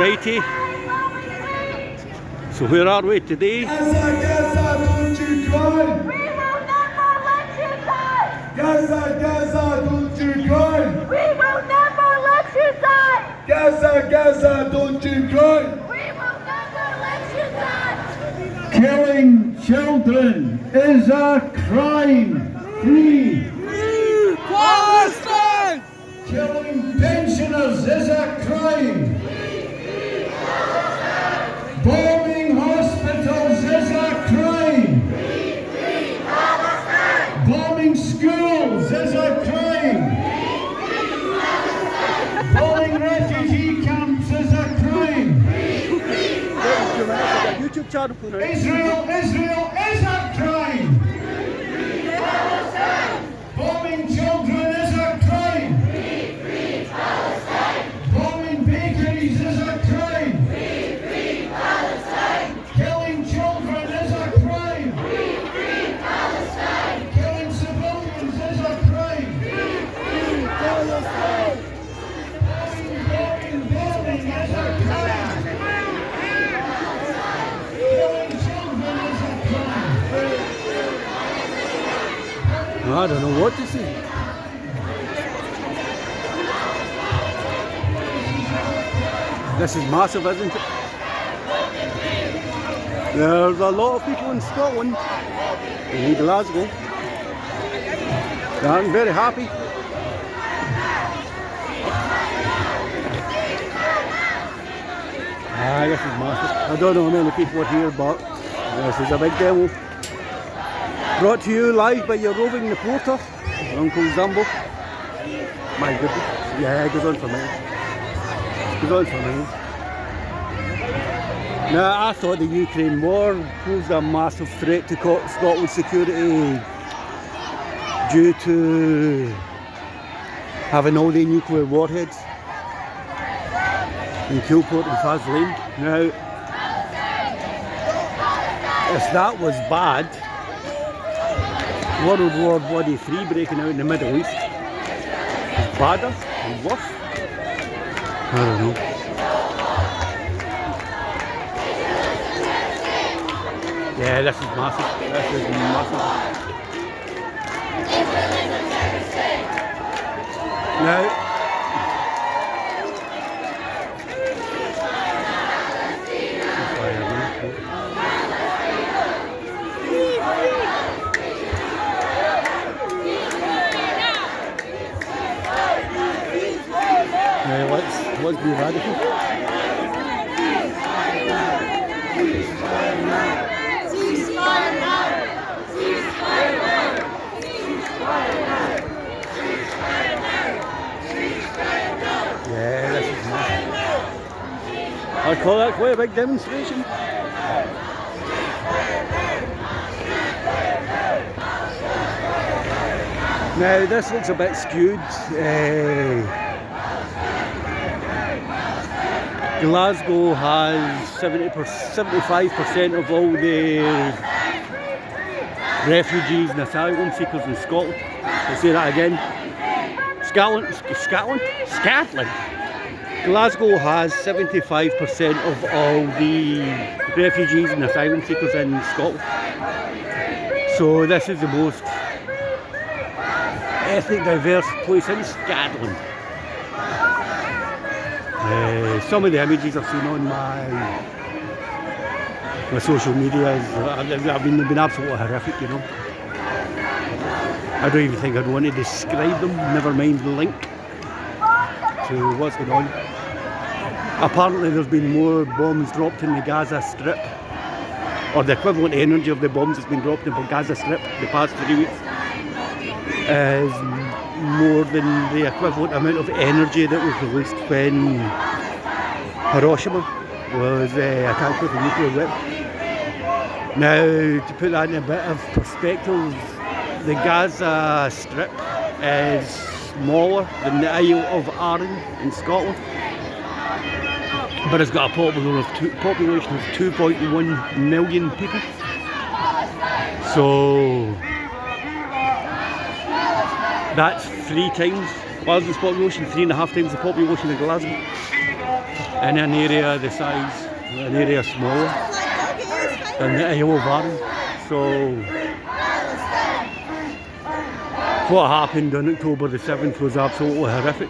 Alrighty. So where are we today? Gaza, Gaza, don't you cry! We will never let you die! Gaza, Gaza, don't you cry! We will never let you die! Gaza, Gaza, don't you cry! We will never let you die! Killing children is a crime. Free Palestine! killing pensioners is a crime. Bombing hospitals is a crime. Bombing schools is a crime. Bombing refugee camps is a crime. YouTube channel. Israel is a crime. Bombing children is a crime. Bombing bakeries is a crime. Killing children is a crime. Killing civilians is a crime. Bombing is a crime. Killing children is a crime. I don't know what to say. This is massive, isn't it? There's a lot of people in Scotland, in Glasgow. I'm very happy. This is massive. I don't know how many people are here, but this is a big demo. Brought to you live by your roving reporter, Uncle Zumbo. My goodness. Yeah, it goes on for me. It goes on for me. Now, I thought the Ukraine war posed a massive threat to Scotland's security due to having all the nuclear warheads in Kilport and Faslane. Now, if that was bad, World War III breaking out in the Middle East is badder and worse. I don't know. Yeah, this is massive. This is massive. Now, let's be radical. Yeah, this is nice. I'd call that quite a big demonstration. Now this looks a bit skewed. Glasgow has 75% of all the refugees and asylum seekers in Scotland. I'll say that again. Scotland. Glasgow has 75% of all the refugees and asylum seekers in Scotland. So this is the most ethnic diverse place in Scotland. Some of the images I've seen on my social media have been absolutely horrific, you know. I don't even think I'd want to describe them, never mind the link to what's going on. Apparently there's been more bombs dropped in the Gaza Strip, or the equivalent energy of the bombs that's been dropped in the Gaza Strip the past 3 weeks is more than the equivalent amount of energy that was released when Hiroshima was attacked with a nuclear weapon. Now, to put that in a bit of perspective, the Gaza Strip is smaller than the Isle of Arran in Scotland, but it's got a population of 2.1 million people. So that's 3 times Glasgow's population, 3.5 times the population of Glasgow. in an area the size, an area smaller than the Isle of Arran. So what happened on October the 7th was absolutely horrific.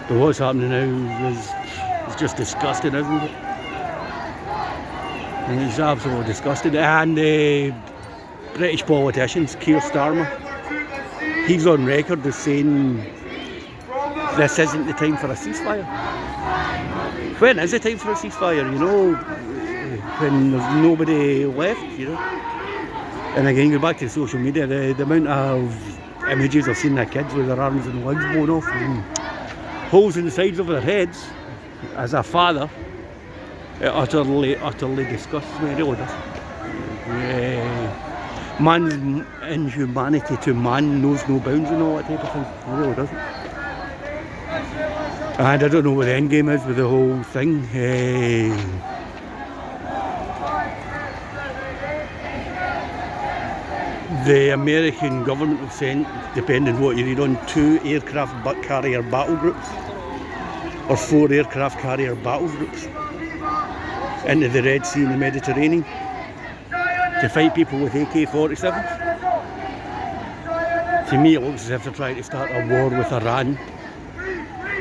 But what's happening now is just disgusting, isn't it? And it's absolutely disgusting. And the British politicians, Keir Starmer, he's on record as saying this isn't the time for a ceasefire. When is the time for a ceasefire? You know, when there's nobody left, you know. And again, go back to social media, the amount of images I've seen of kids with their arms and legs blown off and holes in the sides of their heads. As a father, it utterly disgusts me, it really does. Man's inhumanity to man knows no bounds and all that type of thing. It really doesn't. And I don't know what the end game is with the whole thing. The American government have sent, depending what you read on, 2 aircraft carrier battle groups or 4 aircraft carrier battle groups into the Red Sea and the Mediterranean to fight people with AK-47s. To me, it looks as if they're trying to start a war with Iran.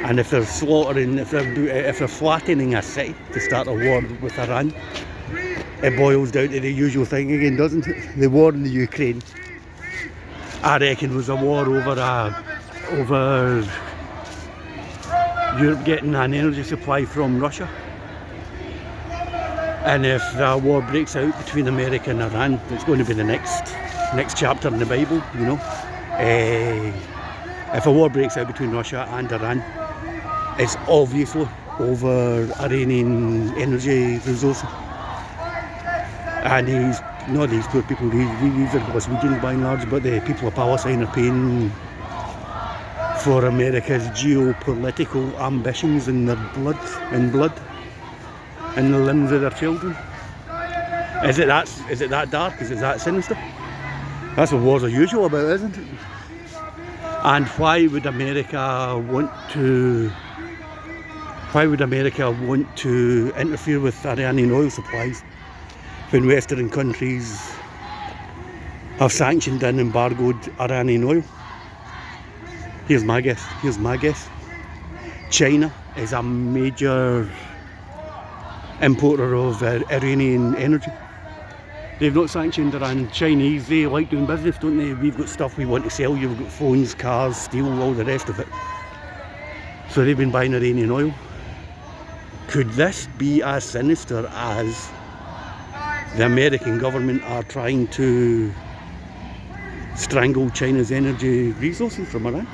And if they're slaughtering, if they're flattening a city to start a war with Iran, it boils down to the usual thing again, doesn't it? The war in the Ukraine, I reckon, was a war over Europe getting an energy supply from Russia. And if the war breaks out between America and Iran, it's going to be the next chapter in the Bible, you know. If a war breaks out between Russia and Iran, it's obviously over Iranian energy resources. And not these poor people, these are Glaswegians by and large, but the people of Palestine are paying for America's geopolitical ambitions in their blood, in the limbs of their children. Is it that dark? Is it that sinister? That's what wars are usual about, isn't it? And why would America want to interfere with Iranian oil supplies when Western countries have sanctioned and embargoed Iranian oil? Here's my guess. China is a major importer of Iranian energy. They've not sanctioned Iran. Chinese, they like doing business, don't they? We've got stuff we want to sell you, we've got phones, cars, steel, all the rest of it. So they've been buying Iranian oil. Could this be as sinister as the American government are trying to strangle China's energy resources from Iran?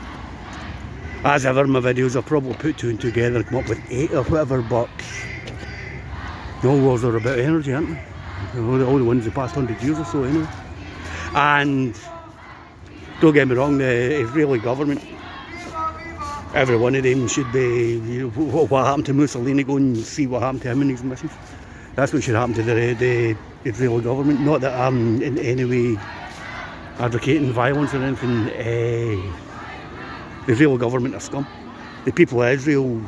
As ever, my videos I've probably put 2 and 2 together, come up with 8 or whatever, but all wars are about energy, aren't they? All the ones the past 100 years or so, anyway. And don't get me wrong, the Israeli government, every one of them should be, you know, what happened to Mussolini, go and see what happened to him and his missions. That's what should happen to the Israeli government. Not that I'm in any way advocating violence or anything. The Israeli government are scum. The people of Israel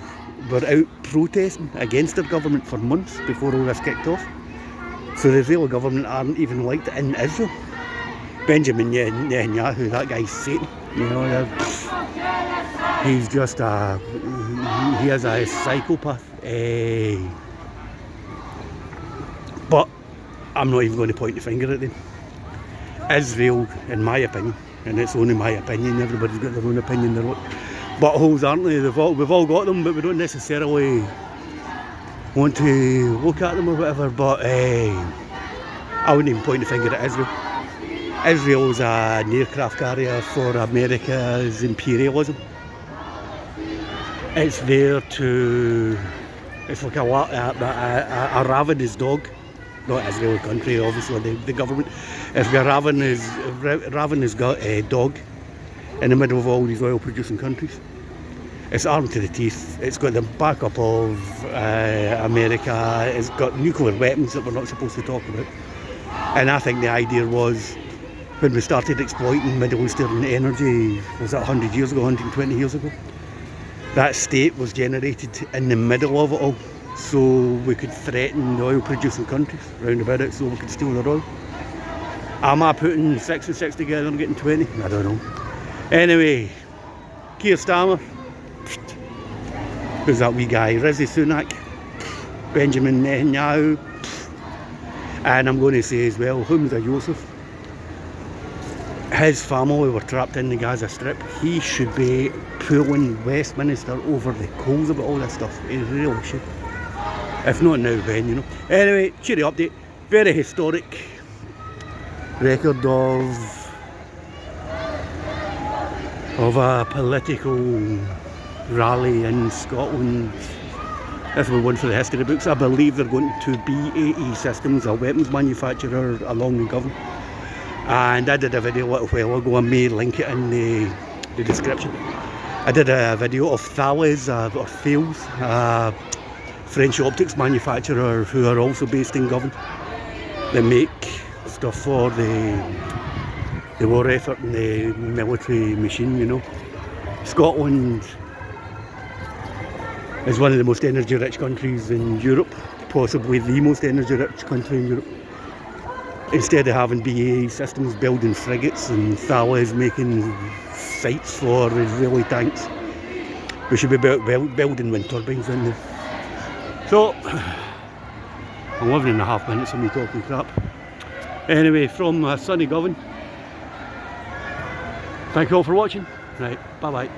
were out protesting against their government for months before all this kicked off. So the Israeli government aren't even liked in Israel. Benjamin Netanyahu, that guy's Satan. You know, he's just he is a psychopath. But I'm not even going to point the finger at them. Israel, in my opinion, and it's only my opinion, everybody's got their own opinion, their own buttholes, aren't they? We've all got them, but we don't necessarily want to look at them or whatever. But I wouldn't even point the finger at Israel. Israel is an aircraft carrier for America's imperialism. It's there to, it's like a ravenous dog. Not Israel country, obviously, the government. It's like a ravenous dog in the middle of all these oil producing countries. It's armed to the teeth. It's got the backup of America. It's got nuclear weapons that we're not supposed to talk about. And I think the idea was, when we started exploiting Middle Eastern energy, was that 100 years ago, 120 years ago? that state was generated in the middle of it all, so we could threaten the oil producing countries round about it, so we could steal their oil. Am I putting 6 and 6 together and getting 20? I don't know. Anyway, Keir Starmer, who's that wee guy? Rishi Sunak, Benjamin Netanyahu, and I'm going to say as well, Humza Yusuf. His family were trapped in the Gaza Strip. He should be pulling Westminster over the coals about all this stuff. He really should. If not now, then, you know. Anyway, cheery update. Very historic record of a political rally in Scotland. This will be one for the history books. I believe they're going to BAE Systems, a weapons manufacturer along the Govan. And I did a video a little while ago, I may link it in the description. I did a video of Thales, or Thales, a French optics manufacturer who are also based in Govan. They make stuff for the war effort and the military machine, you know. Scotland is one of the most energy rich countries in Europe, possibly the most energy rich country in Europe. Instead of having BAE Systems building frigates and Thales making sites for Israeli tanks, we should be building wind turbines in there. So, 11.5 minutes of me talking crap. Anyway, from sunny Govan, thank you all for watching. Right, bye bye.